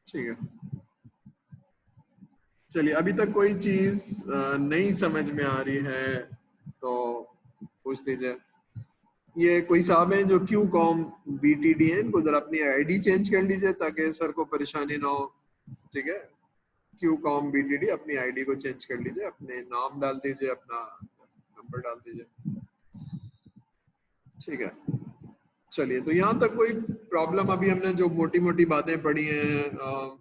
ठीक है, चलिए अभी तक कोई चीज नहीं समझ में आ रही है तो पूछ लीजिए। ये कोई साहब हैं जो क्यू कॉम बीटीडी है, इनको जरा अपनी आईडी चेंज कर लीजिए ताकि सर को परेशानी ना हो। ठीक है, क्यू कॉम बीटीडी अपनी आईडी को चेंज कर लीजिए, अपने नाम डाल दीजिए, अपना नंबर डाल दीजिए। ठीक है, चलिए तो यहाँ तक कोई प्रॉब्लम? अभी हमने जो मोटी मोटी बातें पढ़ी हैं,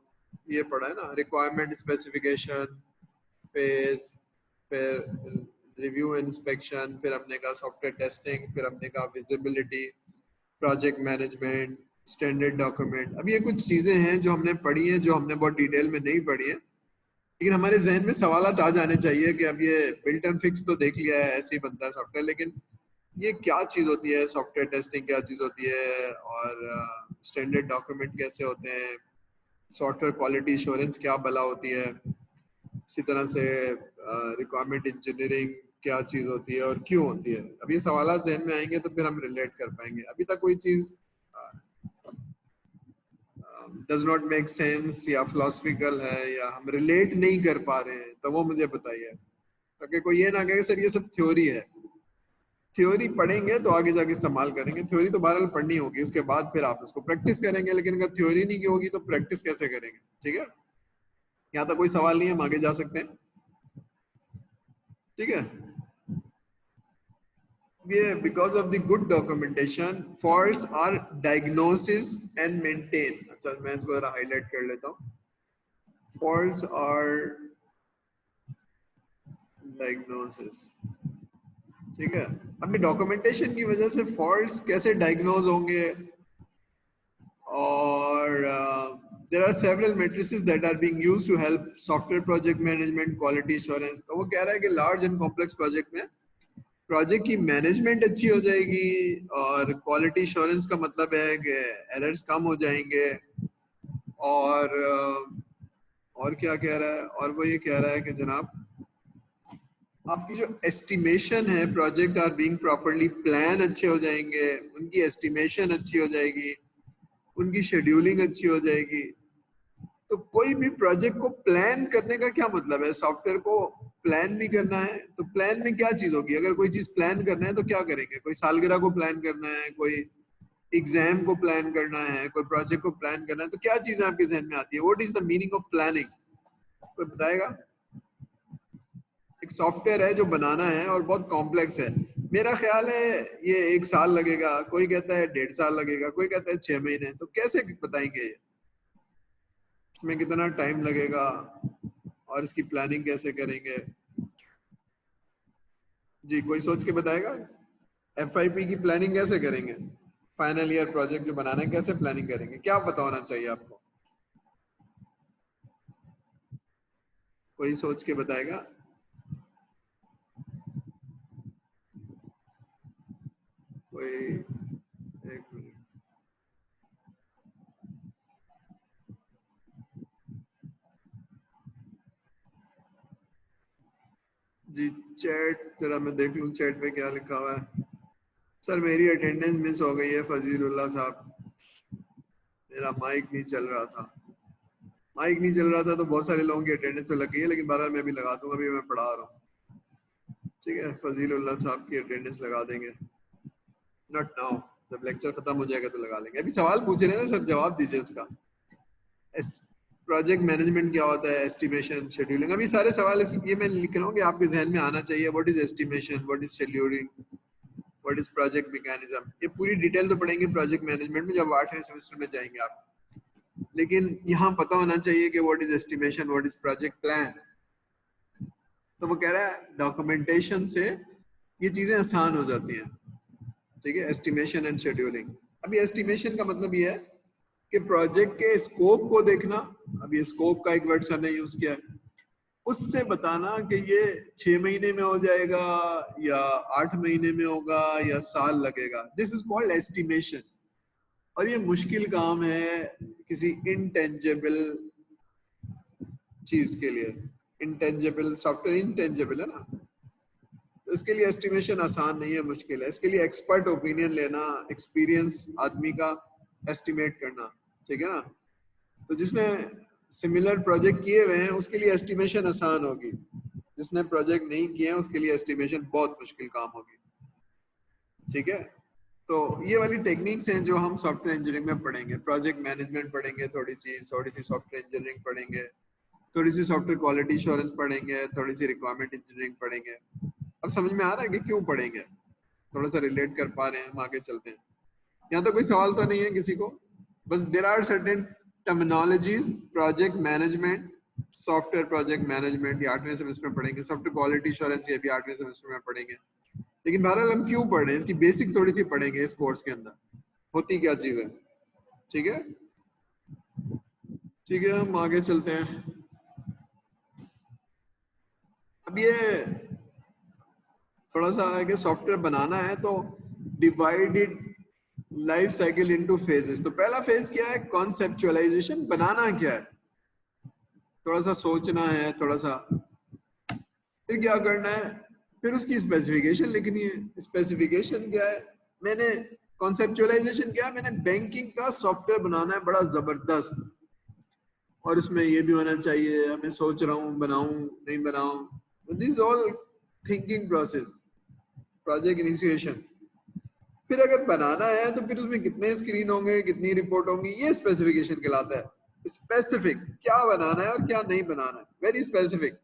ये पढ़ा है ना, रिक्वायरमेंट स्पेसिफिकेशन फेज, फिर रिव्यू इंस्पेक्शन, फिर हमने कहा सॉफ्टवेयर टेस्टिंग, फिर हमने कहा visibility, project management, standard document. अब ये कुछ चीजें हैं जो हमने पढ़ी हैं, जो हमने बहुत डिटेल में नहीं पढ़ी है, लेकिन हमारे जहन में सवाल आ जाने चाहिए कि अब ये बिल्ट एंड फिक्स तो देख लिया है, ऐसे ही बनता है सॉफ्टवेयर, लेकिन ये क्या चीज होती है, सॉफ्टवेयर टेस्टिंग क्या चीज होती है, और स्टैंडर्ड डॉक्यूमेंट कैसे होते हैं, सॉफ्टवेयर क्वालिटी एश्योरेंस क्या भला होती है, इसी तरह से रिक्वायरमेंट इंजीनियरिंग क्या चीज होती है और क्यों होती है। अब ये सवाल जहन में आएंगे तो फिर हम रिलेट कर पाएंगे। अभी तक कोई चीज डज नॉट मेक सेंस या फिलोसफिकल है या हम रिलेट नहीं कर पा रहे हैं तो वो मुझे बताइए, ताकि कोई ये ना कहे सर ये सब थ्योरी है। थ्योरी पढ़ेंगे तो आगे जाके इस्तेमाल करेंगे, थ्योरी तो बहरहाल पढ़नी होगी, उसके बाद फिर आप उसको प्रैक्टिस करेंगे, लेकिन अगर थ्योरी नहीं की होगी तो प्रैक्टिस कैसे करेंगे? ठीक है, यहाँ तक कोई सवाल नहीं है, हम आगे जा सकते हैं। ठीक है, ये because of the good documentation faults are diagnosis and maintain. अच्छा मैं इसको जरा हाईलाइट कर लेता हूँ। फॉल्ट्स आर डायग्नोसिस, ठीक है। अभी डॉक्यूमेंटेशन की वजह से फॉल्ट्स कैसे डायग्नोज होंगे, और there are several matrices that are being used to help software project management, quality assurance। तो वो कह रहा है कि लार्ज एंड कॉम्प्लेक्स प्रोजेक्ट में प्रोजेक्ट की मैनेजमेंट अच्छी हो जाएगी, और क्वालिटी एश्योरेंस का मतलब है कि एरर्स कम हो जाएंगे, और क्या कह रहा है, और वो ये कह रहा है कि जनाब आपकी जो एस्टिमेशन है, project are being properly plan अच्छे हो जाएंगे, उनकी एस्टिमेशन अच्छी हो जाएगी, उनकी शेड्यूलिंग अच्छी हो जाएगी। तो कोई भी प्रोजेक्ट को प्लान करने का क्या मतलब है? सॉफ्टवेयर को प्लान भी करना है तो प्लान में क्या चीज होगी? अगर कोई चीज प्लान करना है तो क्या करेंगे? कोई सालगिरह को प्लान करना है, कोई एग्जाम को प्लान करना है, कोई प्रोजेक्ट को प्लान करना है, तो क्या चीज आपके जहन में आती है? What is the meaning of planning? कोई बताएगा? एक सॉफ्टवेयर है जो बनाना है और बहुत कॉम्प्लेक्स है, मेरा ख्याल है ये 1 साल लगेगा, कोई कहता है 1.5 साल लगेगा, कोई कहता है 6 महीने। तो कैसे बताएंगे ये इसमें कितना टाइम लगेगा और इसकी प्लानिंग कैसे करेंगे? जी कोई सोच के बताएगा? एफआईपी की प्लानिंग कैसे करेंगे? फाइनल ईयर प्रोजेक्ट जो बनाना है कैसे प्लानिंग करेंगे? क्या पता होना चाहिए आपको? कोई सोच के बताएगा? कोई? एक मिनट, जी चैट जरा मैं देख लूं चैट पे क्या लिखा हुआ है। सर मेरी अटेंडेंस मिस हो गई है फजीलुल्लाह साहब, मेरा माइक नहीं चल रहा था। माइक नहीं चल रहा था तो बहुत सारे लोगों की अटेंडेंस तो लग गई है, लेकिन बारह मैं भी लगा दूंगा, अभी मैं पढ़ा रहा हूँ। ठीक है, फजीलुल्लाह साहब की अटेंडेंस लगा देंगे, नॉट नाउ, जब लेक्चर खत्म हो जाएगा तो लगा लेंगे। अभी सवाल पूछ रहे हैं ना सर, जवाब दीजिए उसका। प्रोजेक्ट मैनेजमेंट क्या होता है, एस्टिमेशन, शेड्यूलिंग, अभी सारे सवाल ये मैं लिख रहा हूँ कि आपके जहन में आना चाहिए। What is estimation, what is scheduling, what is project mechanism. ये पूरी डिटेल तो पढ़ेंगे प्रोजेक्ट मैनेजमेंट में जब 8वें सेमेस्टर में जाएंगे आप, लेकिन यहाँ पता होना चाहिए कि what is estimation, what is project plan. तो वो कह रहा है डॉक्यूमेंटेशन से ये चीजें आसान हो जाती हैं। ठीक है, एस्टिमेशन एंड शेड्यूलिंग। अभी एस्टिमेशन का मतलब ये है कि प्रोजेक्ट के स्कोप को देखना, अभी स्कोप का एक वर्ड सर ने यूज किया है, उससे बताना कि ये 6 महीने में हो जाएगा या 8 महीने में होगा या साल लगेगा। This is called estimation. और ये मुश्किल काम है किसी इनटेंजेबल चीज के लिए। इंटेंजेबल सॉफ्टवेयर इंटेंजेबल है ना, तो इसके लिए एस्टिमेशन आसान नहीं है, मुश्किल है। इसके लिए एक्सपर्ट ओपिनियन लेना, एक्सपीरियंस आदमी का एस्टिमेट करना, ठीक है ना। तो जिसने सिमिलर प्रोजेक्ट किए हुए हैं उसके लिए एस्टिमेशन आसान होगी, जिसने प्रोजेक्ट नहीं किए हैं उसके लिए एस्टिमेशन बहुत मुश्किल काम होगी। ठीक है, तो ये वाली टेक्निक्स हैं जो हम सॉफ्टवेयर इंजीनियरिंग में पढ़ेंगे। प्रोजेक्ट मैनेजमेंट पढ़ेंगे, थोड़ी सी सॉफ्टवेयर इंजीनियरिंग पढ़ेंगे, थोड़ी सी सॉफ्टवेयर क्वालिटी इंश्योरेंस पढ़ेंगे, थोड़ी सी रिक्वायरमेंट इंजीनियरिंग पढ़ेंगे। अब समझ में आ रहा है कि क्यों पढ़ेंगे, थोड़ा सा रिलेट कर पा रहे हैं, हम आगे चलते हैं। यहाँ तो कोई सवाल तो नहीं है किसी को? बस there are certain terminologies, project management, software project management ये 8वें सेमेस्टर में पढ़ेंगे, सॉफ्टवेयर क्वालिटी इंश्योरेंस ये भी 8वें सेमेस्टर में पढ़ेंगे। लेकिन बहरहाल हम क्यों पढ़ रहे हैं इसकी बेसिक थोड़ी सी पढ़ेंगे इस कोर्स के अंदर, होती क्या चीज है। ठीक है, ठीक है, हम आगे चलते हैं। अब ये थोड़ा सा है कि सॉफ्टवेयर बनाना है तो divided life cycle into phases. तो पहला फेज क्या है? कॉन्सेप्चुअलाइजेशन, बनाना क्या है, थोड़ा सा सोचना है, थोड़ा सा, फिर क्या करना है, फिर उसकी स्पेसिफिकेशन लिखनी है। स्पेसिफिकेशन क्या है? मैंने कॉन्सेप्चुअलाइजेशन क्या है? मैंने बैंकिंग का सॉफ्टवेयर बनाना है बड़ा जबरदस्त, और उसमें ये भी होना चाहिए, मैं सोच रहा हूँ बनाऊं नहीं बनाऊं। This all thinking process, project initiation. फिर अगर बनाना है तो फिर उसमें कितने स्क्रीन होंगे, कितनी रिपोर्ट होंगी, ये स्पेसिफिकेशन कहलाता है। स्पेसिफिक, क्या बनाना है और क्या नहीं बनाना है, वेरी स्पेसिफिक।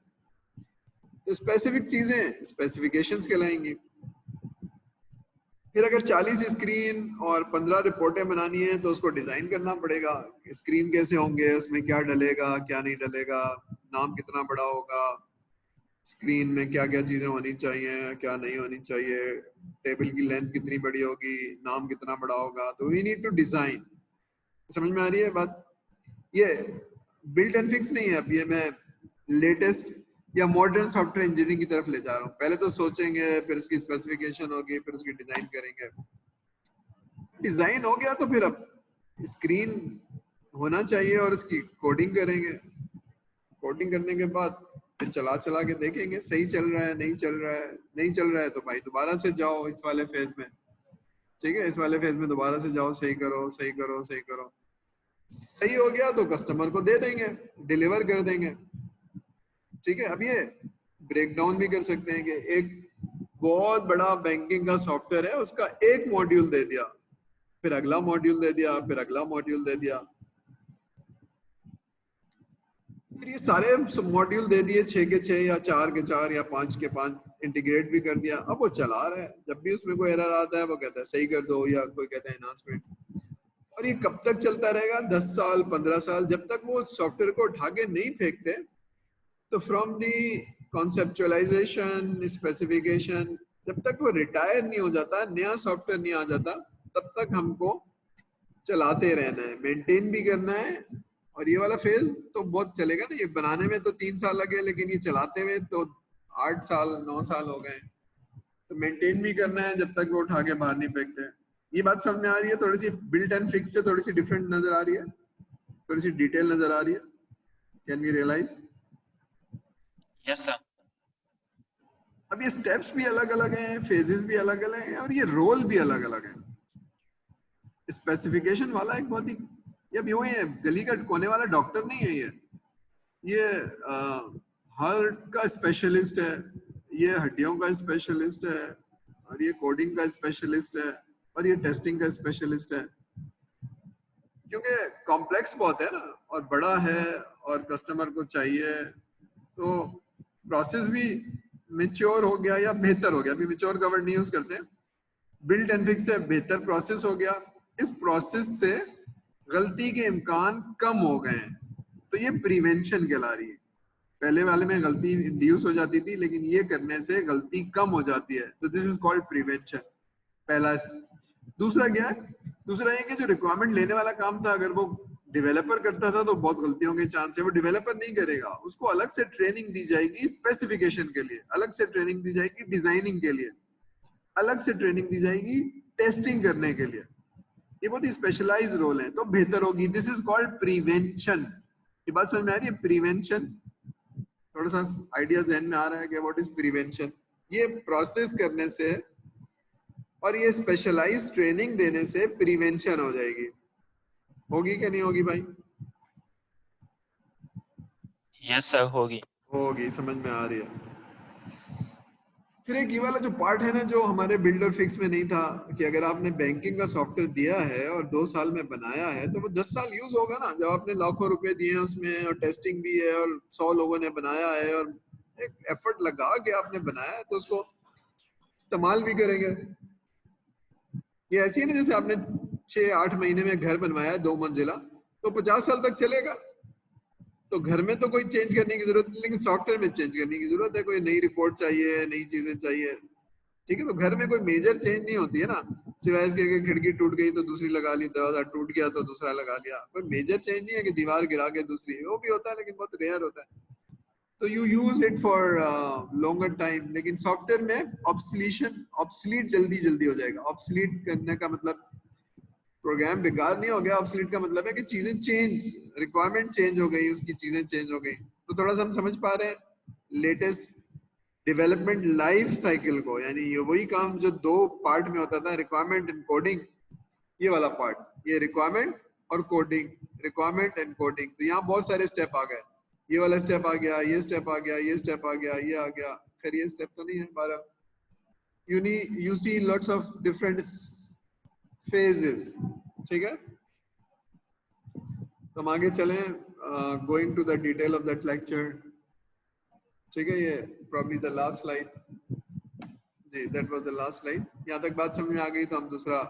तो स्पेसिफिक चीजें स्पेसिफिकेशंस कहलाएंगी। फिर अगर 40 स्क्रीन और 15 रिपोर्टें बनानी है तो उसको डिजाइन करना पड़ेगा। स्क्रीन कैसे होंगे, उसमें क्या डलेगा क्या नहीं डलेगा, नाम कितना बड़ा होगा, स्क्रीन में क्या क्या चीजें होनी चाहिए क्या नहीं होनी चाहिए, टेबल की लेंथ कितनी बड़ी होगी, नाम कितना बड़ा होगा। तो वी नीड टू डिजाइन। समझ में आ रही है बात? ये बिल्ट एंड फिक्स नहीं है। अब ये मैं लेटेस्ट या मॉडर्न सॉफ्टवेयर इंजीनियरिंग की तरफ ले जा रहा हूँ। पहले तो सोचेंगे, फिर उसकी स्पेसिफिकेशन होगी, फिर उसकी डिजाइन करेंगे। डिजाइन हो गया तो फिर अब स्क्रीन होना चाहिए और उसकी कोडिंग करेंगे। कोडिंग करने के बाद फिर चला चला के देखेंगे सही चल रहा है नहीं चल रहा है। नहीं चल रहा है तो भाई दोबारा से जाओ इस वाले फेज में। ठीक है, इस वाले फेज में दोबारा से जाओ, सही करो सही करो सही करो। सही हो गया तो कस्टमर को दे देंगे, डिलीवर कर देंगे। ठीक है, अब ये ब्रेक डाउन भी कर सकते हैं कि एक बहुत बड़ा बैंकिंग का सॉफ्टवेयर है, उसका एक मॉड्यूल दे दिया, फिर अगला मॉड्यूल दे दिया, फिर अगला मॉड्यूल दे दिया, फिर ये सारे मॉड्यूल दे दिए 6 के 6 या 4 के 4 या 5 के 5, इंटीग्रेट भी कर दिया। अब वो चला रहा है, जब भी उसमें कोई एरर आता है वो कहता है सही कर दो, या कोई कहता है एनहांसमेंट। और ये कब तक चलता रहेगा? 10 साल 15 साल, जब तक वो सॉफ्टवेयर को उठा के नहीं फेंकते। तो फ्रॉम दी कॉन्सेप्चुअलाइजेशन, स्पेसिफिकेशन, जब तक वो रिटायर नहीं हो जाता, नया सॉफ्टवेयर नहीं आ जाता, तब तक हमको चलाते रहना है, मेंटेन भी करना है। और ये वाला फेज तो बहुत चलेगा ना, ये बनाने में तो 3 साल लगे, लेकिन ये चलाते हुए तो 8 साल 9 साल हो गए। तो मेंटेन भी करना है जब तक वो उठा के बाहर नहीं फेंकते। ये बात समझ में आ रही है? थोड़ी सी बिल्ट एंड फिक्स से थोड़ी सी डिफरेंट नजर आ रही है, थोड़ी सी डिटेल नजर आ रही है। Can we realise? Yes sir. अब ये स्टेप्स भी अलग अलग हैं, फेजेस भी अलग अलग हैं, और ये रोल भी अलग अलग है। स्पेसिफिकेशन वाला एक बहुत ही, ये वही है, गली का कोने वाला डॉक्टर नहीं है ये हार्ट का स्पेशलिस्ट है, ये हड्डियों का स्पेशलिस्ट है, और ये कोडिंग का स्पेशलिस्ट है, और ये टेस्टिंग का स्पेशलिस्ट है। क्योंकि कॉम्प्लेक्स बहुत है ना, और बड़ा है, और कस्टमर को चाहिए, तो प्रोसेस भी मेच्योर हो गया या बेहतर हो गया। अभी मेच्योर का वर्ड नहीं यूज करते हैं, बिल्ट एंड फिक्स से बेहतर प्रोसेस हो गया। इस प्रोसेस से गलती के इम्कान कम हो गए हैं, तो ये प्रिवेंशन कहला रही है। पहले वाले में गलती इंड्यूस हो जाती थी, लेकिन ये करने से गलती कम हो जाती है, तो दिस इज कॉल्ड प्रिवेंशन। पहला। दूसरा क्या है? दूसरा ये कि जो रिक्वायरमेंट लेने वाला काम था, अगर वो डेवलपर करता था तो बहुत गलतियों के चांस है, वो डेवलपर नहीं करेगा, उसको अलग से ट्रेनिंग दी जाएगी स्पेसिफिकेशन के लिए, अलग से ट्रेनिंग दी जाएगी डिजाइनिंग के लिए, अलग से ट्रेनिंग दी जाएगी टेस्टिंग करने के लिए। ये बहुत ही स्पेशलाइज रोल है, तो बेहतर होगी। This is called prevention. ये बात समझ में आ रही है? प्रिवेंशन, थोड़ा सा आइडिया जहन में आ रहा है कि व्हाट इज प्रिवेंशन? ये प्रोसेस करने से और ये स्पेशलाइज ट्रेनिंग देने से प्रिवेंशन हो जाएगी। होगी क्या नहीं होगी भाई? यस सर, होगी। होगी, समझ में आ रही है। फिर एक ये वाला जो पार्ट है ना, जो हमारे बिल्डर फिक्स में नहीं था, कि अगर आपने बैंकिंग का सॉफ्टवेयर दिया है और 2 साल में बनाया है तो वो 10 साल यूज होगा ना। जब आपने लाखों रुपए दिए हैं उसमें और टेस्टिंग भी है और 100 लोगों ने बनाया है और एक एफर्ट लगा के आपने बनाया है, तो उसको इस्तेमाल भी करेंगे। ये ऐसी है ना, जैसे आपने 6-8 महीने में घर बनवाया 2 मंजिला, तो 50 साल तक चलेगा। तो घर में तो कोई चेंज करने की जरूरत नहीं, लेकिन सॉफ्टवेयर में चेंज करने की जरूरत है। कोई नई रिपोर्ट चाहिए, नई चीजें चाहिए, ठीक है। तो घर में कोई मेजर चेंज नहीं होती है ना, सिवाय इसके कि खिड़की टूट गई तो दूसरी लगा ली, दरवाजा टूट गया तो दूसरा लगा लिया। कोई मेजर चेंज नहीं है कि दीवार गिरा के दूसरी, वो भी होता है लेकिन बहुत रेयर होता है। तो you use it for longer time. लेकिन सॉफ्टवेयर में ऑब्सलीशन, ऑब्सलीट जल्दी जल्दी हो जाएगा। ऑब्सलीट करने का मतलब प्रोग्राम बेकार नहीं हो गया, ऑब्सलीट का मतलब है कि चीजें चेंज, रिक्वायरमेंट चेंज हो गई, उसकी चीजें चेंज हो गई। तो थोड़ा सा हम समझ पा रहे हैं लेटेस्ट डेवलपमेंट लाइफ साइकिल को। यानी ये वही काम जो 2 पार्ट में होता था, रिक्वायरमेंट एंड कोडिंग। ये वाला पार्ट, ये रिक्वायरमेंट और कोडिंग, रिक्वायरमेंट एंड कोडिंग। तो यहाँ बहुत सारे स्टेप आ गए। ये वाला स्टेप आ गया, ये स्टेप आ गया, ये स्टेप आ गया, ये आ गया। खैर ये स्टेप तो नहीं है हमारा। You see lots of different phases, ठीक है। तो हम आगे चलें, going to the detail of that lecture, ठीक है। ये प्रॉब्ली द लास्ट स्लाइड, जी that was the last slide. यहाँ तक बात समझ में आ गई तो हम दूसरा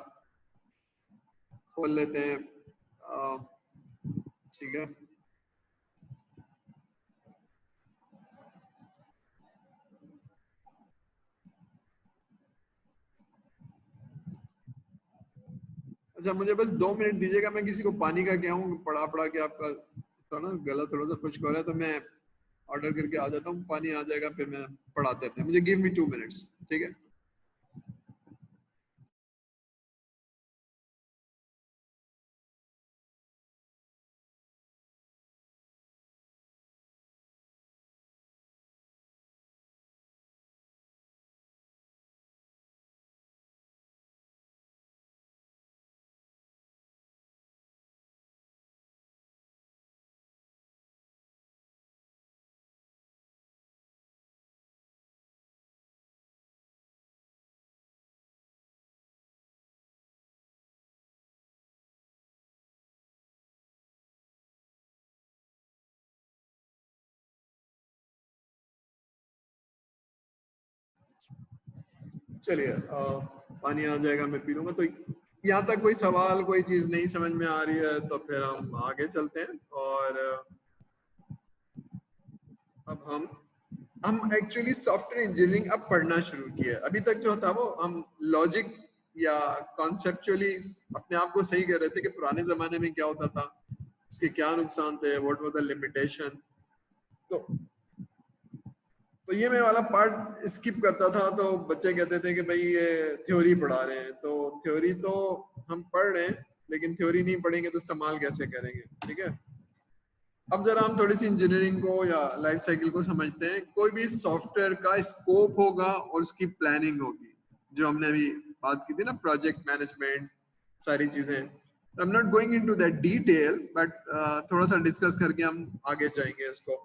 खोल लेते हैं, ठीक है। अच्छा, मुझे बस 2 मिनट दीजिएगा, मैं किसी को पानी का क्या हूँ, पढ़ा पढ़ा के आपका तो ना गला थोड़ा सा खुश्क हो रहा है, तो मैं ऑर्डर करके आ जाता हूँ, पानी आ जाएगा, फिर मैं पढ़ा देते हैं। मुझे गिव मी 2 मिनट्स, ठीक है। चलिए, पानी आ जाएगा, मैं पी लूंगा। तो यहाँ तक कोई सवाल, कोई चीज नहीं समझ में आ रही है तो फिर हम आगे चलते हैं। और अब हम एक्चुअली सॉफ्टवेयर इंजीनियरिंग अब पढ़ना शुरू किया है। अभी तक जो था वो हम लॉजिक या कॉन्सेप्चुअली अपने आप को सही कर रहे थे कि पुराने जमाने में क्या होता था, उसके क्या नुकसान थे, व्हाट वाज द लिमिटेशन। तो तो ये मैं वाला पार्ट स्किप करता था, तो बच्चे कहते थे कि भाई ये थ्योरी पढ़ा रहे हैं। तो थ्योरी तो हम पढ़ रहे हैं, लेकिन थ्योरी नहीं पढ़ेंगे तो इस्तेमाल कैसे करेंगे, ठीक है। अब जरा हम थोड़ी सी इंजीनियरिंग को या लाइफ साइकिल को समझते हैं। कोई भी सॉफ्टवेयर का स्कोप होगा और उसकी प्लानिंग होगी, जो हमने अभी बात की थी ना, प्रोजेक्ट मैनेजमेंट, सारी चीजें। I am not going into that detail, but थोड़ा सा डिस्कस करके हम आगे जाएंगे इसको।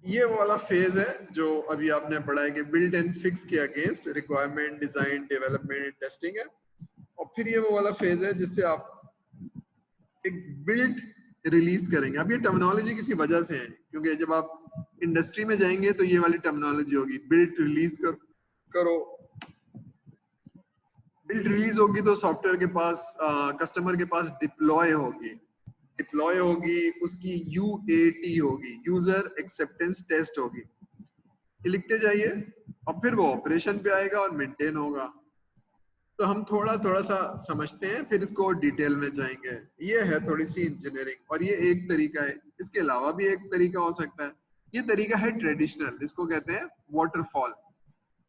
ये वो वाला फेज है जो अभी आपने पढ़ा है कि बिल्ड एंड फिक्स के against requirement, design, development, testing है। और फिर ये वो वाला फेज है जिससे आप एक बिल्ड रिलीज करेंगे। अब ये टर्मिनोलॉजी किसी वजह से है, क्योंकि जब आप इंडस्ट्री में जाएंगे तो ये वाली टर्मिनोलॉजी होगी, बिल्ड रिलीज करो। बिल्ड रिलीज होगी तो सॉफ्टवेयर के पास, कस्टमर के पास डिप्लॉय होगी। डिप्लॉय होगी, उसकी यूएटी होगी, यूजर एक्सेप्टेंस टेस्ट होगी। ये लिखते जाइए, और फिर वो ऑपरेशन पे आएगा और मेंटेन होगा। तो हम थोड़ा थोड़ा सा समझते हैं, फिर इसको डिटेल में जाएंगे। ये है थोड़ी सी इंजीनियरिंग, और ये एक तरीका है। इसके अलावा भी एक तरीका हो सकता है। ये तरीका है ट्रेडिशनल, इसको कहते हैं वाटरफॉल,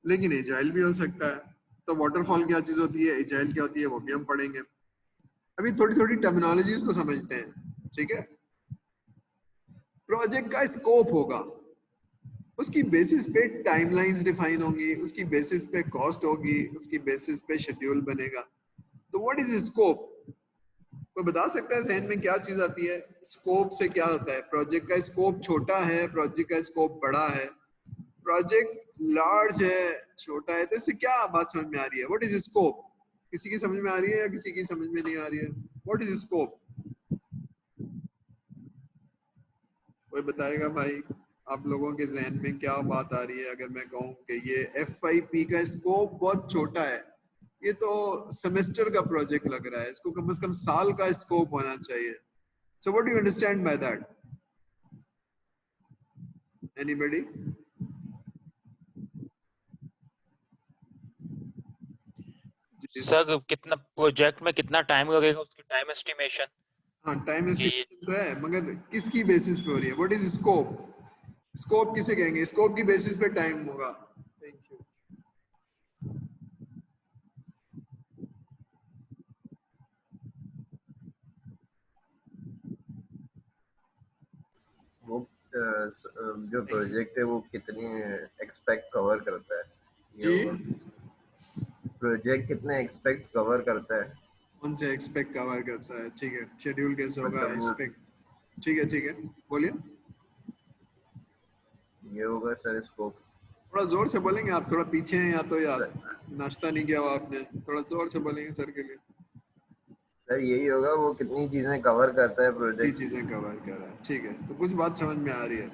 लेकिन एजाइल भी हो सकता है। तो वाटरफॉल क्या चीज होती है, एजाइल क्या होती है, वो भी हम पढ़ेंगे। अभी थोड़ी थोड़ी टर्मिनोलॉजीज को समझते हैं, ठीक है। प्रोजेक्ट का स्कोप होगा, उसकी बेसिस पे टाइमलाइंस डिफाइन होंगी, उसकी बेसिस पे कॉस्ट होगी, उसकी बेसिस पे शेड्यूल बनेगा। तो व्हाट इज स्कोप? कोई बता सकता है जहन में क्या चीज आती है? स्कोप से क्या होता है? प्रोजेक्ट का स्कोप छोटा है, प्रोजेक्ट का स्कोप बड़ा है, प्रोजेक्ट लार्ज है, छोटा है, तो इससे क्या बात समझ में आ रही है? What is scope? किसी की समझ में आ रही है या किसी की समझ में नहीं आ रही है? What is scope? कोई बताएगा भाई? आप लोगों के जहन में क्या बात आ रही है अगर मैं कहूँ कि ये FYP का स्कोप बहुत छोटा है, ये तो सेमेस्टर का प्रोजेक्ट लग रहा है, इसको कम से कम साल का स्कोप होना चाहिए। So what do you understand by that? Anybody? Sir कितना प्रोजेक्ट में कितना टाइम लगेगा, उसकी टाइम एस्टिमेशन हाँ, टाइम कि एस्टिमेशन तो है, मगर किसकी बेसिस पे हो रही है? What is scope? स्कोप किसे कहेंगे? स्कोप की बेसिस पे टाइम होगा। Thank you. वो जो प्रोजेक्ट है वो कितनी एक्सपेक्ट कवर करता है, ये जी, होगा। प्रोजेक्ट कितने एक्सपेक्ट कवर करता है, कौन से एक्सपेक्ट कवर करता है? ठीक है, शेड्यूल कैसे होगा? मतलब वो एक्सपेक्ट। ठीक है, बोलिए। ये होगा सर स्कोप। थोड़ा जोर से बोलेंगे आप, थोड़ा पीछे हैं या तो, या नाश्ता नहीं किया हुआ आपने? थोड़ा जोर से बोलेंगे सर के लिए। सर यही होगा, वो कितनी चीजें कवर करता है ये प्रोजेक्ट। चीजें कवर कर रहा है, ठीक है, तो कुछ बात समझ में आ रही है।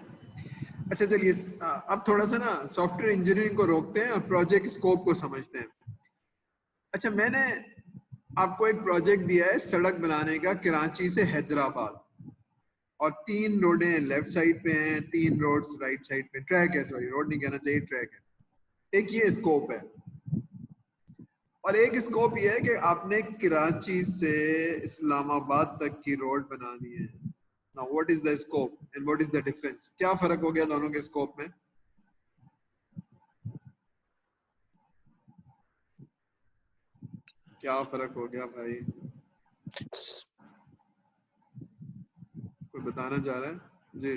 अच्छा चलिए, अब थोड़ा सा ना सॉफ्टवेयर इंजीनियरिंग को रोकते हैं और प्रोजेक्ट स्कोप को समझते हैं। अच्छा, मैंने आपको एक प्रोजेक्ट दिया है सड़क बनाने का, कराची से हैदराबाद, और 3 रोडें लेफ्ट साइड पे हैं, 3 रोड्स राइट साइड पे, ट्रैक है, सॉरी रोड नहीं कहना चाहिए, ट्रैक है। एक ये स्कोप है, और एक स्कोप ये है कि आपने कराची से इस्लामाबाद तक की रोड बनानी है। Now what is the scope and what is the difference? क्या फर्क हो गया दोनों के स्कोप में? क्या फर्क हो गया भाई? कोई बताना चाह रहा है जी?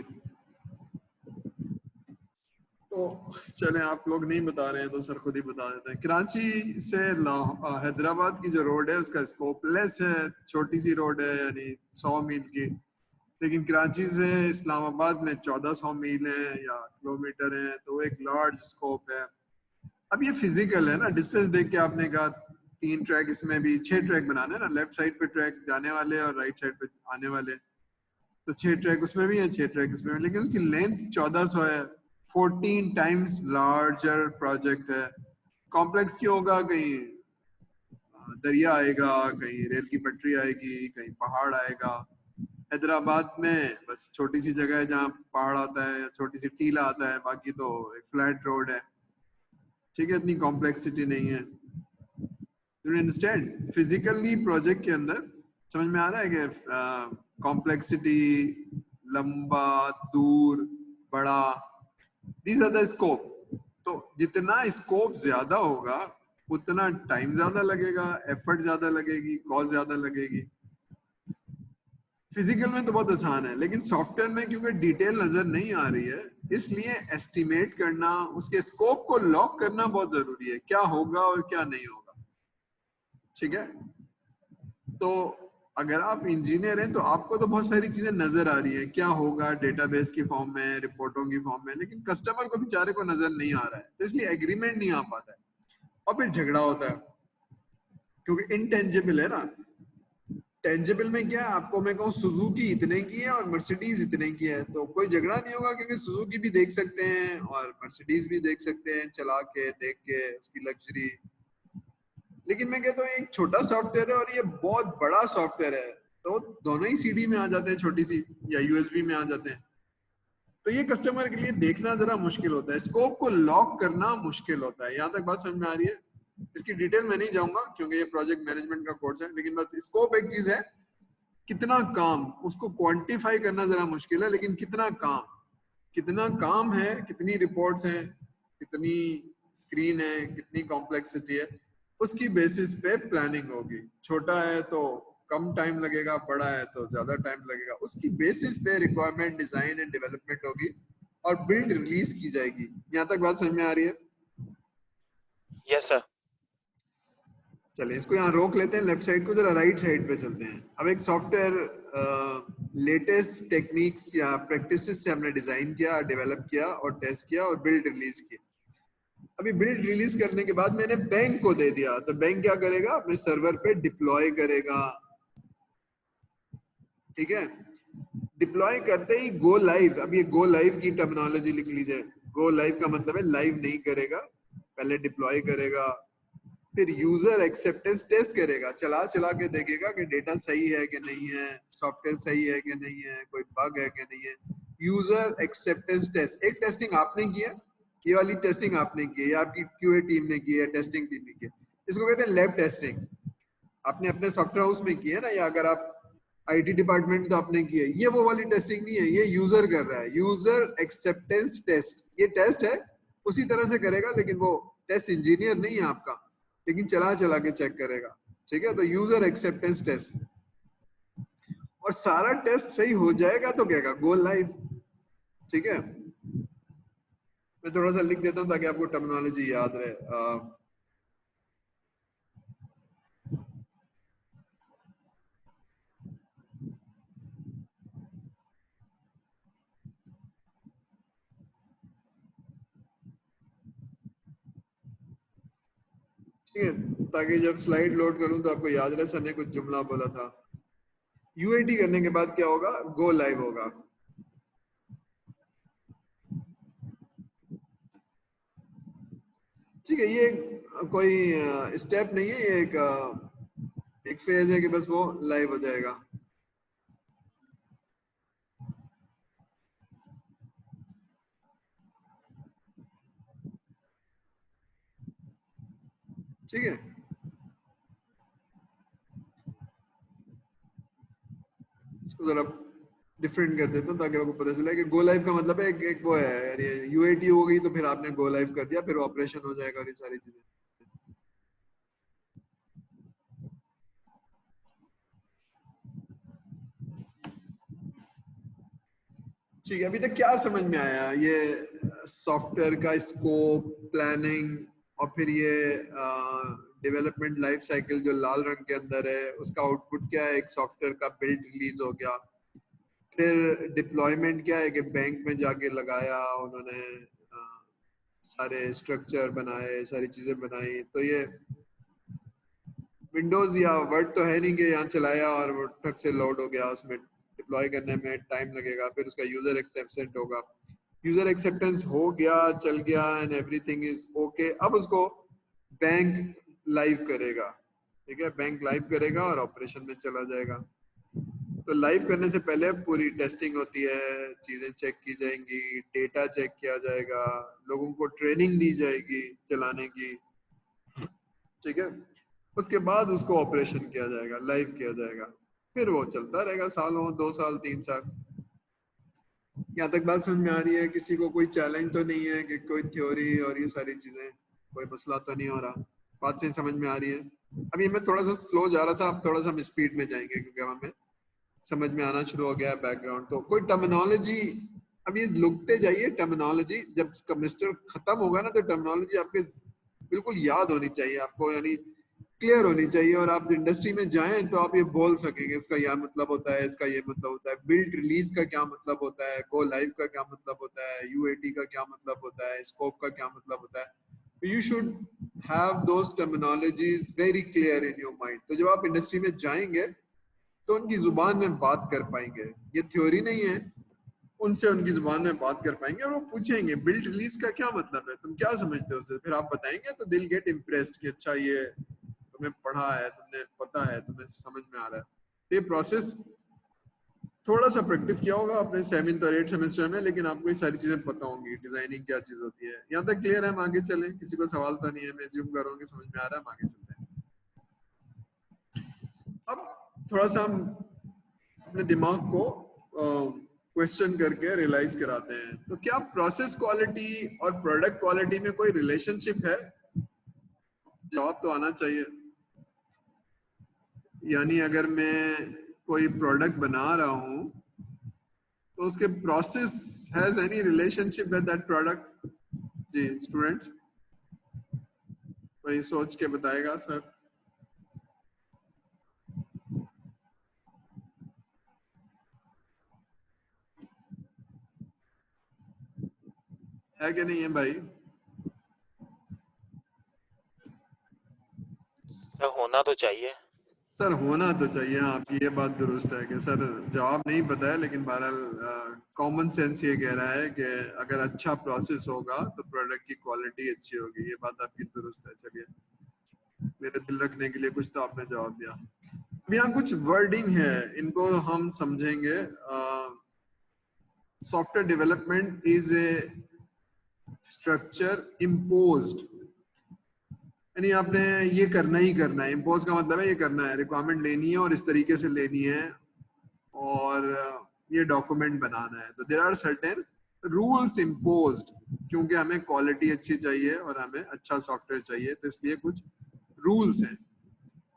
तो चलें, आप लोग नहीं बता रहे हैं तो सर खुद ही बता देते हैं। कराची से हैदराबाद की जो रोड है उसका स्कोप लेस है, छोटी सी रोड है, यानी 100 मील की। लेकिन कराची से इस्लामाबाद में 1400 मील है या किलोमीटर है, तो वो एक लार्ज स्कोप है। अब ये फिजिकल है ना, डिस्टेंस देख के आपने कहा 3 ट्रैक, इसमें भी 6 ट्रैक बनाने हैं ना, लेफ्ट साइड पे ट्रैक जाने वाले और राइट साइड पे आने वाले, तो 6 ट्रैक उसमें भी है, 6 ट्रैक इसमें भी, लेकिन उसकी लेंथ 1400 है। 14 टाइम्स लार्जर प्रोजेक्ट है। कॉम्प्लेक्स क्यों होगा? कहीं दरिया आएगा, कहीं रेल की पटरी आएगी, कहीं पहाड़ आएगा। हैदराबाद में बस छोटी सी जगह है जहाँ पहाड़ आता है, छोटी सी टीला आता है, बाकी तो एक फ्लैट रोड है। ठीक है, इतनी कॉम्प्लेक्सिटी नहीं है। You understand? फिजिकली प्रोजेक्ट के अंदर समझ में आ रहा है कि कॉम्प्लेक्सिटी, लंबा, दूर, बड़ा, दीज आर द स्कोप। तो जितना स्कोप ज्यादा होगा उतना टाइम ज्यादा लगेगा, एफर्ट ज्यादा लगेगी, कॉस्ट ज्यादा लगेगी। फिजिकल में तो बहुत आसान है, लेकिन सॉफ्टवेयर में क्योंकि डिटेल नजर नहीं आ रही है, इसलिए एस्टिमेट करना, उसके स्कोप को लॉक करना बहुत जरूरी है, क्या होगा और क्या नहीं होगा। ठीक है, तो अगर आप इंजीनियर हैं तो आपको तो बहुत सारी चीजें नजर आ रही है, क्या होगा डेटाबेस की फॉर्म में, रिपोर्टों की फॉर्म में, लेकिन कस्टमर को बेचारे को नजर नहीं आ रहा है, तो इसलिए एग्रीमेंट नहीं आ पाता है और फिर झगड़ा होता है, क्योंकि इनटेंजिबल है ना। टेंजिबल में क्या है, आपको मैं कहूँ सुजुकी इतने की है और मर्सिडीज इतने की है, तो कोई झगड़ा नहीं होगा, क्योंकि सुजुकी भी देख सकते हैं और मर्सिडीज भी देख सकते हैं, चला के देख के उसकी लग्जरी। लेकिन मैं कहता हूँ एक छोटा सॉफ्टवेयर है और ये बहुत बड़ा सॉफ्टवेयर है, तो दोनों ही सीडी में आ जाते हैं, छोटी सी, या यूएसबी में आ जाते हैं, तो ये कस्टमर के लिए देखना जरा मुश्किल होता है, स्कोप को लॉक करना मुश्किल होता है। यहाँ तक बात समझ में आ रही है? इसकी डिटेल में नहीं जाऊंगा क्योंकि ये प्रोजेक्ट मैनेजमेंट का कोर्स है, लेकिन बस स्कोप एक चीज है, कितना काम, उसको क्वांटिफाई करना जरा मुश्किल है, लेकिन कितना काम है, कितनी रिपोर्ट्स हैं, कितनी स्क्रीन है, कितनी कॉम्प्लेक्सिटी है, उसकी बेसिस पे प्लानिंग होगी। छोटा है तो कम टाइम लगेगा, बड़ा है तो ज्यादा टाइम लगेगा, उसकी बेसिस पे रिक्वायरमेंट डिजाइन एंड डेवलपमेंट होगी और बिल्ड रिलीज की जाएगी। यहाँ तक बात समझ में आ रही है? Yes sir. चलिए इसको यहाँ रोक लेते हैं, लेफ्ट साइड को, जरा राइट साइड पे चलते हैं। अब एक सॉफ्टवेयर लेटेस्ट टेक्निक्स या प्रैक्टिसेस से हमने डिजाइन किया, डेवलप किया और टेस्ट किया और बिल्ड रिलीज किया। अभी बिल्ड रिलीज करने के बाद मैंने बैंक को दे दिया, तो बैंक क्या करेगा, अपने सर्वर पे डिप्लॉय करेगा। ठीक है, डिप्लॉय करते ही गो लाइव, अब ये गो लाइव की टर्मिनोलॉजी लिख लीजिए। गो लाइव का मतलब है लाइव नहीं करेगा, पहले डिप्लॉय करेगा, फिर यूजर एक्सेप्टेंस टेस्ट करेगा, चला चला के देखेगा कि डेटा सही है कि नहीं है, सॉफ्टवेयर सही है कि नहीं है, कोई बग है कि नहीं है। यूजर एक्सेप्टेंस टेस्ट, एक टेस्टिंग आपने की है, ये वाली टेस्टिंग आपने की है या आपकी क्यूए टीम ने की है, टेस्टिंग टीम ने की है, इसको कहते हैं लैब टेस्टिंग। आपने अपने सॉफ्टवेयर हाउस में की है ना, या अगर आप आईटी डिपार्टमेंट तो आपने की है, ये वो वाली टेस्टिंग नहीं है, ये यूजर कर रहा है, यूजर एक्सेप्टेंस टेस्ट। ये टेस्ट है, उसी तरह से करेगा, लेकिन वो टेस्ट इंजीनियर नहीं है आपका, लेकिन चला चला के चेक करेगा। ठीक है, तो यूजर एक्सेप्टेंस टेस्ट, और सारा टेस्ट सही हो जाएगा तो कहेगा गो लाइव। ठीक है, मैं थोड़ा सा लिख देता हूँ ताकि आपको टर्मिनोलॉजी याद रहे। ठीक है, ताकि जब स्लाइड लोड करूं तो आपको याद रहे सर ने कुछ जुमला बोला था। यूएटी करने के बाद क्या होगा, गो लाइव होगा। ठीक है, ये कोई स्टेप नहीं है, ये एक फेज है कि बस वो लाइव हो जाएगा। ठीक है, इसको जरा डिफरेंट कर देता हूँ ताकि आपको पता चले कि गो लाइव का मतलब है एक वो है यार, ये यूएटी हो गई तो फिर आपने गो लाइव कर दिया, फिर ऑपरेशन हो जाएगा और ये सारी चीजें। ठीक है, अभी तक क्या समझ में आया, ये सॉफ्टवेयर का स्कोप, प्लानिंग, और फिर ये डेवलपमेंट लाइफ साइकिल जो लाल रंग के अंदर है, उसका आउटपुट क्या है, एक सॉफ्टवेयर का बिल्ड रिलीज हो गया। फिर डिप्लॉयमेंट क्या है कि बैंक में जाके लगाया उन्होंने, सारे स्ट्रक्चर बनाए, सारी चीजें बनाई। तो ये विंडोज या वर्ड तो है नहीं कि यहाँ चलाया और वो ठक से लोड हो गया, उसमें डिप्लॉय करने में टाइम लगेगा, फिर उसका यूजर एक्सेप्टेंस होगा। यूजर एक्सेप्टेंस हो गया, चल गया एंड एवरीथिंग इज ओके, अब उसको बैंक लाइव करेगा। ठीक है, बैंक लाइव करेगा और ऑपरेशन में चला जाएगा। तो लाइव करने से पहले पूरी टेस्टिंग होती है, चीजें चेक की जाएंगी, डेटा चेक किया जाएगा, लोगों को ट्रेनिंग दी जाएगी चलाने की। ठीक है, उसके बाद उसको ऑपरेशन किया जाएगा, लाइव किया जाएगा, फिर वो चलता रहेगा सालों, 2 साल 3 साल। यहाँ तक बात समझ में आ रही है? किसी को कोई चैलेंज तो नहीं है कि कोई थ्योरी और ये सारी चीजें, कोई मसला तो नहीं हो रहा? बात से समझ में आ रही है? अभी मैं थोड़ा सा स्लो जा रहा था, अब थोड़ा सा हम स्पीड में जाएंगे क्योंकि अब हमें समझ में आना शुरू हो गया है बैकग्राउंड। तो कोई टर्मिनोलॉजी, अब ये लिखते जाइए टर्मिनोलॉजी, जब सेमेस्टर खत्म होगा ना तो टर्मिनोलॉजी आपके बिल्कुल याद होनी चाहिए आपको, यानी क्लियर होनी चाहिए, और आप इंडस्ट्री में जाएं तो आप ये बोल सकेंगे इसका यह मतलब होता है, इसका ये मतलब होता है, बिल्ड रिलीज का क्या मतलब होता है, गो लाइव का क्या मतलब होता है, यूएटी का क्या मतलब होता है, स्कोप का क्या मतलब होता है। You should have those terminologies very clear in your mind. तो जब आप इंडस्ट्री में जाएंगे तो उनकी जुबान में बात कर पाएंगे, ये थ्योरी नहीं है, उनसे उनकी जुबान में बात कर पाएंगे, और वो पूछेंगे बिल्ड रिलीज का क्या मतलब है, तुम क्या समझते हो उसे, फिर आप बताएंगे तो दिल गेट इम्प्रेस्ड कि अच्छा ये तुम्हें पढ़ा है, तुमने पता है, तुम्हें समझ में आ रहा है। तो ये प्रोसेस थोड़ा सा प्रैक्टिस किया होगा अपने 7th और 8th सेमेस्टर में, लेकिन आपको ये सारी चीजें पता होंगी, डिजाइनिंग क्या चीज होती है। यहाँ तक क्लियर है? हम आगे चलें, किसी को सवाल तो नहीं है, मैं ज्यूम कर रहा हूँ कि समझ में आ रहा है, हम आगे चलते हैं। अब थोड़ा सा हम अपने दिमाग को क्वेश्चन करके रियलाइज कराते हैं। तो क्या प्रोसेस क्वालिटी और प्रोडक्ट क्वालिटी में कोई रिलेशनशिप है? जवाब तो आना चाहिए। यानी अगर मैं कोई प्रोडक्ट बना रहा हूं तो उसके process has any relationship with that product? जी स्टूडेंट्स, कोई सोच के बताएगा सर। है कि नहीं है भाई? सर होना तो चाहिए। सर होना तो चाहिए, आपकी ये बात दुरुस्त है कि सर जवाब नहीं पता है, लेकिन बहरहाल कॉमन सेंस ये कह रहा है कि अगर अच्छा प्रोसेस होगा तो प्रोडक्ट की क्वालिटी अच्छी होगी। ये बात आपकी दुरुस्त है। चलिए, मेरे दिल रखने के लिए कुछ तो आपने जवाब दिया। अब यहाँ कुछ वर्डिंग है, इनको हम समझेंगे। Software development is a structure imposed, यानी आपने ये करना ही करना है। इम्पोज का मतलब है ये करना है, रिक्वायरमेंट लेनी है और इस तरीके से लेनी है और ये डॉक्यूमेंट बनाना है। तो there are certain rules imposed, क्योंकि हमें क्वालिटी अच्छी चाहिए और हमें अच्छा सॉफ्टवेयर चाहिए, तो इसलिए कुछ रूल्स हैं।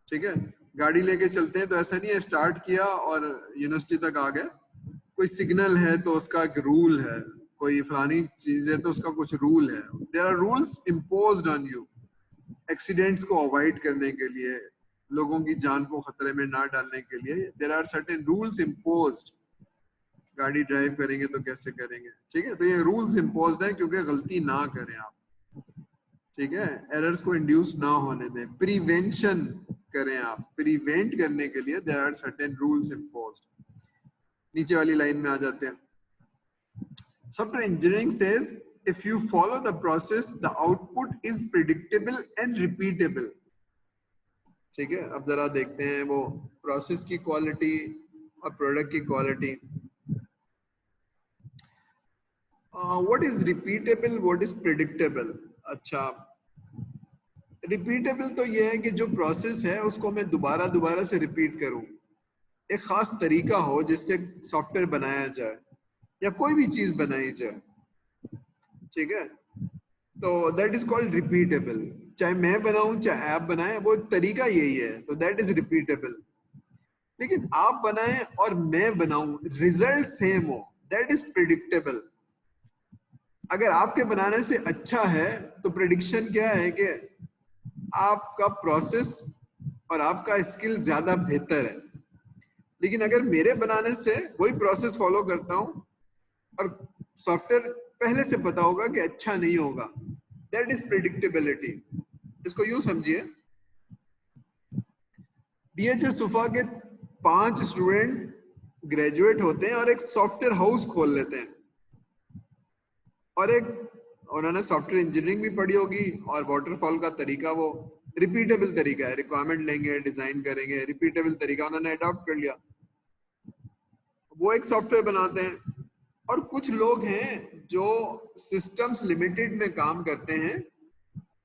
ठीक है, गाड़ी लेके चलते हैं तो ऐसा नहीं है स्टार्ट किया और यूनिवर्सिटी तक आ गए। कोई सिग्नल है तो उसका एक रूल है, कोई फलानी चीज है तो उसका कुछ रूल है। There are rules imposed on you, accidents को अवॉइड करने के लिए, लोगों की जान को खतरे में ना डालने के लिए there are certain rules imposed. गाड़ी ड्राइव करेंगे तो कैसे करेंगे, ठीक है, तो ये रूल्स इम्पोज्ड है क्योंकि गलती ना करें आप। ठीक है, एरर्स को इंड्यूस ना होने दें, प्रिवेंशन करें आप, प्रिवेंट करने के लिए there are certain rules imposed. नीचे वाली लाइन में आ जाते हैं। Software engineering says if you follow the process, the output is predictable and repeatable. ठीक है, अब जरा देखते हैं वो प्रोसेस की क्वालिटी और प्रोडक्ट की quality. What is repeatable, what is predictable? अच्छा, रिपीटेबल तो ये है कि जो प्रोसेस है उसको मैं दोबारा दोबारा से रिपीट करूं, एक खास तरीका हो जिससे सॉफ्टवेयर बनाया जाए या कोई भी चीज बनाई जाए। ठीक है, तो दैट इज कॉल्ड रिपीटेबल। चाहे मैं बनाऊं चाहे आप बनाएं, वो एक तरीका यही है, तो दैट इज रिपीटेबल। लेकिन आप बनाएं और मैं बनाऊं, रिजल्ट सेम हो, दैट इज प्रिडिक्टेबल। अगर आपके बनाने से अच्छा है तो प्रिडिक्शन क्या है कि आपका प्रोसेस और आपका स्किल ज्यादा बेहतर है। लेकिन अगर मेरे बनाने से वही प्रोसेस फॉलो करता हूं और सॉफ्टवेयर पहले से पता होगा कि अच्छा नहीं होगा, दैट इज प्रिडिक्टेबिलिटी। इसको यूं समझिए, डीएचएस सुफा के 5 स्टूडेंट ग्रेजुएट होते हैं और एक सॉफ्टवेयर हाउस खोल लेते हैं, और एक उन्होंने सॉफ्टवेयर इंजीनियरिंग भी पढ़ी होगी और वाटरफॉल का तरीका वो रिपीटेबल तरीका है, रिक्वायरमेंट लेंगे डिजाइन करेंगे, रिपीटेबल तरीका उन्होंने अडॉप्ट कर लिया, वो एक सॉफ्टवेयर बनाते हैं। और कुछ लोग हैं जो सिस्टम्स लिमिटेड में काम करते हैं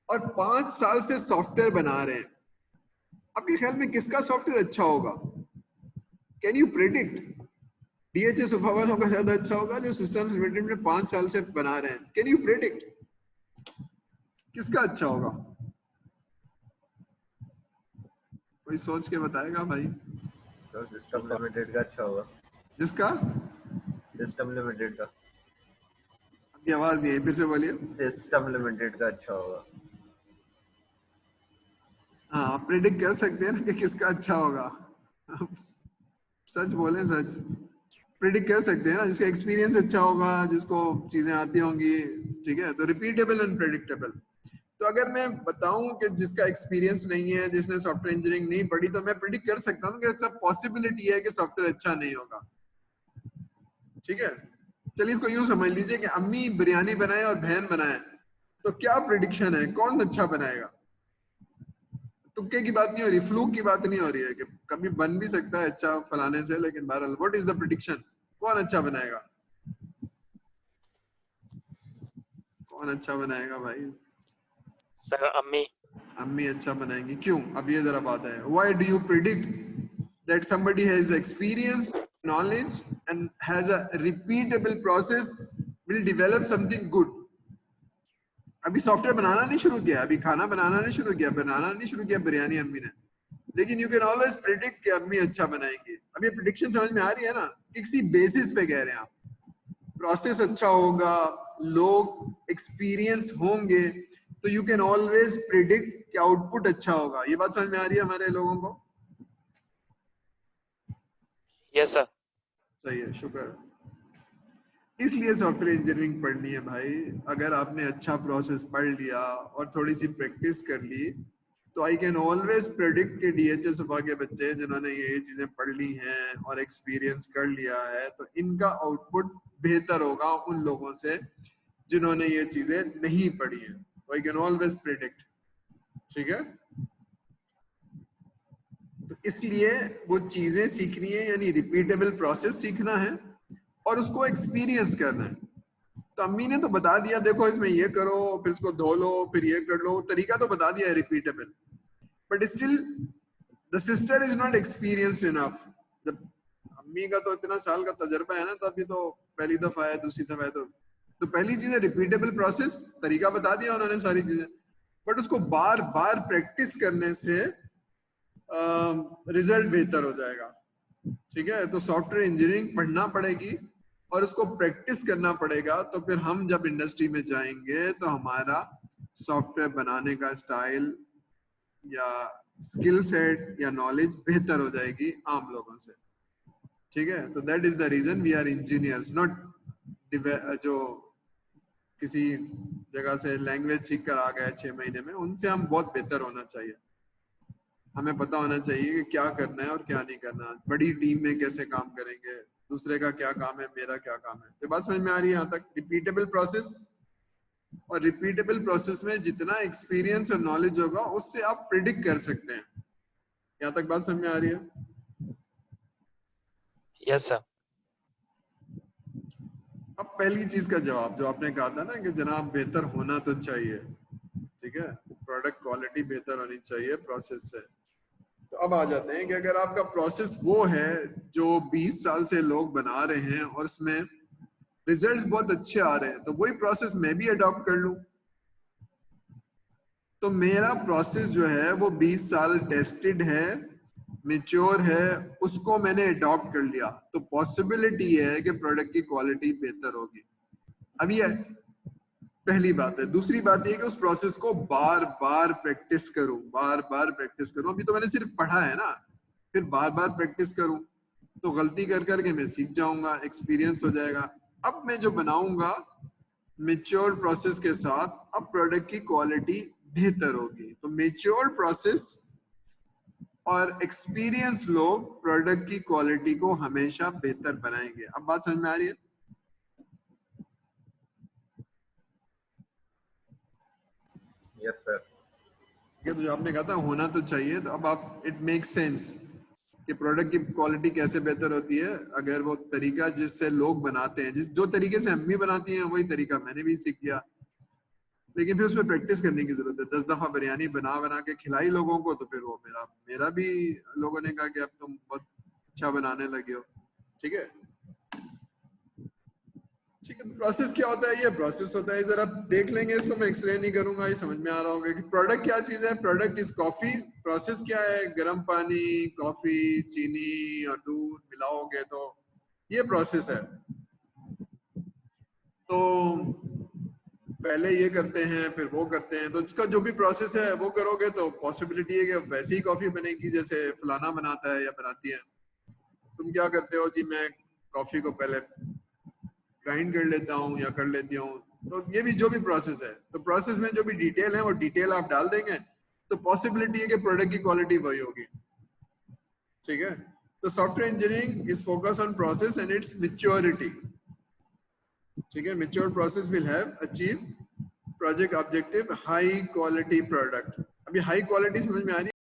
और 5 साल से सॉफ्टवेयर बना रहे हैं। आपके ख्याल में किसका सॉफ्टवेयर अच्छा होगा? Can you predict? डीएचएस सुफा वालों का ज्यादा अच्छा होगा जो सिस्टम्स लिमिटेड में 5 साल से बना रहे हैं। कैन यू प्रेडिक्ट किसका अच्छा होगा? कोई सोच के बताएगा भाई? तो सिस्टम लिमिटेड का अच्छा होगा। जिसका? सिस्टम लिमिटेड का। आपकी आवाज नहीं आई, फिर से बोलिए। सिस्टम लिमिटेड का अच्छा होगा। हाँ, आप प्रेडिक्ट कर सकते हैं ना कि किसका अच्छा होगा। सच बोले, सच प्रेडिक्ट कर सकते हैं ना, जिसका एक्सपीरियंस अच्छा होगा, जिसको चीजें आती होंगी। ठीक है, तो रिपीटेबल एंड प्रेडिक्टेबल। तो अगर मैं बताऊं कि जिसका एक्सपीरियंस नहीं है, जिसने सॉफ्टवेयर इंजीनियरिंग नहीं पढ़ी, तो मैं प्रेडिक्ट कर सकता हूं कि सब पॉसिबिलिटी है कि सॉफ्टवेयर अच्छा नहीं होगा। ठीक है, चलिए इसको यूं समझ लीजिए कि अम्मी बिरयानी बनाए और बहन बनाए, तो क्या प्रिडिक्शन है कौन अच्छा बनाएगा? तुक्के की बात नहीं हो रही, फ्लूक की बात नहीं हो रही है कि कभी बन भी सकता है अच्छा फलाने से, लेकिन बहरहाल व्हाट इज द प्रिडिक्शन, कौन अच्छा बनाएगा? कौन अच्छा बनाएगा भाई? सर अम्मी। अम्मी अच्छा बनाएंगी, क्यों? अब ये जरा बात है, why do you predict that somebody has experience, knowledge and has a repeatable process will develop something good? अभी सॉफ्टवेयर बनाना नहीं शुरू किया, अभी खाना बनाना नहीं शुरू किया, बनाना नहीं शुरू किया बिरयानी अम्मी ने, लेकिन यू कैन ऑलवेज प्रिडिक्ट कि अम्मी अच्छा बनाएंगी। अब ये प्रिडिक्शन समझ में आ रही है ना? किसी बेसिस पे कह रहे हैं आप, प्रोसेस अच्छा होगा, लोग एक्सपीरियंस होंगे, तो यू कैन ऑलवेज प्रिडिक्ट कि आउटपुट अच्छा होगा। ये बात समझ में आ रही है हमारे लोगों को? Yes sir. सही है, शुक्र। इसलिए सॉफ्टवेयर इंजीनियरिंग पढ़नी है भाई। अगर आपने अच्छा प्रोसेस पढ़ लिया और थोड़ी सी प्रैक्टिस कर ली तो आई कैन ऑलवेज प्रेडिक्ट कि डीएचएस सफा के बच्चे जिन्होंने ये चीजें पढ़ ली हैं और एक्सपीरियंस कर लिया है तो इनका आउटपुट बेहतर होगा उन लोगों से जिन्होंने ये चीजें नहीं पढ़ी हैं। तो आई कैन ऑलवेज प्रेडिक्ट। ठीक है, तो इसलिए वो चीजें सीखनी है, यानी रिपीटेबल प्रोसेस सीखना है और उसको एक्सपीरियंस करना है। तो अम्मी ने तो बता दिया, देखो इसमें ये करो, फिर इसको धो लो, फिर ये कर लो, तरीका तो बता दिया है repeatable, but still the sister is not experienced enough. जब अम्मी का तो इतना साल का तजर्बा है ना, तो अभी तो पहली दफा है, दूसरी दफा है, तो पहली चीज है रिपीटेबल प्रोसेस, तरीका बता दिया उन्होंने सारी चीजें, बट उसको बार बार प्रैक्टिस करने से रिजल्ट बेहतर हो जाएगा। ठीक है, तो सॉफ्टवेयर इंजीनियरिंग पढ़ना पड़ेगी और उसको प्रैक्टिस करना पड़ेगा, तो फिर हम जब इंडस्ट्री में जाएंगे तो हमारा सॉफ्टवेयर बनाने का स्टाइल या स्किल सेट या नॉलेज बेहतर हो जाएगी आम लोगों से। ठीक है, तो that is the reason we are engineers, not जो किसी जगह से लैंग्वेज सीख कर आ गए 6 महीने में, उनसे हम बहुत बेहतर होना चाहिए। हमें पता होना चाहिए कि क्या करना है और क्या नहीं करना, बड़ी टीम में कैसे काम करेंगे, दूसरे का क्या काम है, मेरा क्या काम है। तो बात समझ में आ रही है यहाँ तक? रिपीटेबल प्रोसेस, और रिपीटेबल प्रोसेस में जितना एक्सपीरियंस और नॉलेज होगा उससे आप प्रिडिक्ट कर सकते हैं। यहाँ तक बात समझ में आ रही है? Yes sir. अब पहली चीज का जवाब जो आपने कहा था ना कि जनाब बेहतर होना तो चाहिए, ठीक है, प्रोडक्ट क्वालिटी बेहतर होनी चाहिए प्रोसेस से। तो अब आ जाते हैं कि अगर आपका प्रोसेस वो है जो 20 साल से लोग बना रहे हैं और उसमें रिजल्ट्स बहुत अच्छे आ रहे हैं, तो वही प्रोसेस मैं भी अडॉप्ट कर लूं। तो मेरा प्रोसेस जो है वो 20 साल टेस्टेड है, मेच्योर है, उसको मैंने अडॉप्ट कर लिया, तो पॉसिबिलिटी है कि प्रोडक्ट की क्वालिटी बेहतर होगी। अब ये पहली बात है। दूसरी बात ये कि उस प्रोसेस को बार बार प्रैक्टिस करूं, बार बार प्रैक्टिस करूं। अभी तो मैंने सिर्फ पढ़ा है ना, फिर बार बार प्रैक्टिस करूं तो गलती कर करके मैं सीख जाऊंगा, एक्सपीरियंस हो जाएगा। अब मैं जो बनाऊंगा मेच्योर प्रोसेस के साथ, अब प्रोडक्ट की क्वालिटी बेहतर होगी। तो मेच्योर प्रोसेस और एक्सपीरियंस लोग प्रोडक्ट की क्वालिटी को हमेशा बेहतर बनाएंगे। अब बात समझ में आ रही है? Yes sir. तो जो आपने कहा था होना तो चाहिए, तो अब आप इट मेक सेंस कि प्रोडक्ट की क्वालिटी कैसे बेहतर होती है अगर वो तरीका जिससे लोग बनाते हैं, जिस जो तरीके से अम्मी बनाती हैं वही तरीका मैंने भी सीख लिया, लेकिन फिर उसमें प्रैक्टिस करने की जरूरत है। 10 दफा बिरयानी बना बना के खिलाई लोगों को, तो फिर वो मेरा भी लोगों ने कहा कि अब तुम बहुत अच्छा बनाने लगे हो। ठीक है, ठीक है। तो प्रोसेस क्या होता है? ये प्रोसेस होता है, जरा देख लेंगे इसको, मैं एक्सप्लेन नहीं करूंगा, ये समझ में आ रहा होगा कि प्रोडक्ट क्या चीज है। Product is coffee. प्रोसेस क्या है? गर्म पानी, कॉफी, चीनी और दूध मिलाओगे तो ये प्रोसेस है। तो पहले ये करते हैं फिर वो करते हैं, तो इसका जो भी प्रोसेस है वो करोगे तो पॉसिबिलिटी है कि वैसी ही कॉफी बनेगी जैसे फलाना बनाता है या बनाती है। तुम क्या करते हो जी? मैं कॉफी को पहले ग्राइंड कर लेता हूँ या कर लेती हूँ। तो ये भी जो भी प्रोसेस है, तो प्रोसेस में जो भी डिटेल है वो डिटेल आप डाल देंगे तो पॉसिबिलिटी है कि प्रोडक्ट की क्वालिटी वही होगी। ठीक है, तो software engineering is focus on process and it's maturity. ठीक है, mature process will have achieve project objective high quality product. अभी हाई क्वालिटी समझ में आ रही है?